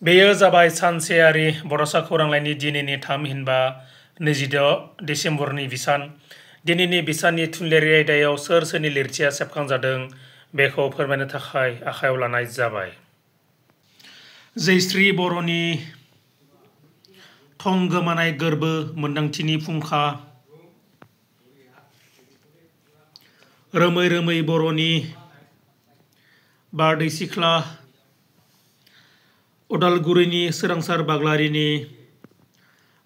बेयो जाबाय सानसेयारि बड'सा खौरांलाइनि दिनैनि थामहिनबा 26 डिसेम्बरनि बिसान। दिनैनि बिसाननि थुनलाइयारि आयदायाव सोर सोरनि लिरथिया सेबखांजादों बेखौ फोरमायनो थाखाय आखायाव लानाय जाबाय। जयश्री बर'नि थं गोमानाय गोर्बो मोन्दांथिनि फुंखा, रोमै रोमै बर'नि बारदै सिख्ला, उदालगुरिनि सोरांसार बाग्लारिनि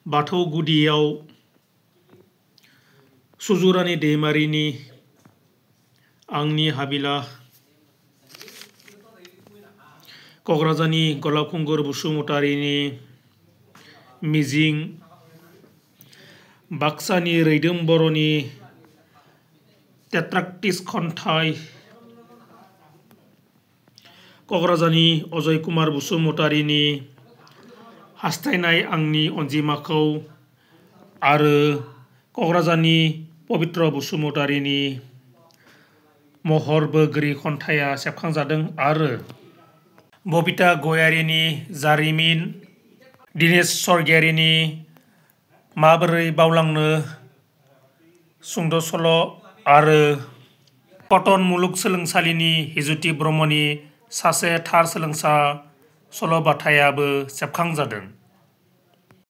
बाथौ गुदियाव, सुजुरानि दैमारिनि आंनि हाबिला, क'क्राझारनि गलाबखुंगुर बसुमतारिनि मिजिं, बाक्सानि रैदोम बर'नि टेट्राक्टिस खन्थाइ, क'क्राझारनि अजय कुमार बसुमतारिनि हास्थायनाय आंनि अनजिमाखौ आरो क'क्राझारनि पबित्र बसुमतारिनि महर बोगोरि खन्थाइया सेबखांजादों आरो बबिता गयारिनि जारिमिन, दिनेश स्वर्गियारिनि माबोरै बावलांनो सुंद' सल' आरो कटन मुलुगसोलोंसालिनि हिजुति ब्रह्मनि सासे थार सोलोंसा सल'बाथायाबो सेबखांजादों।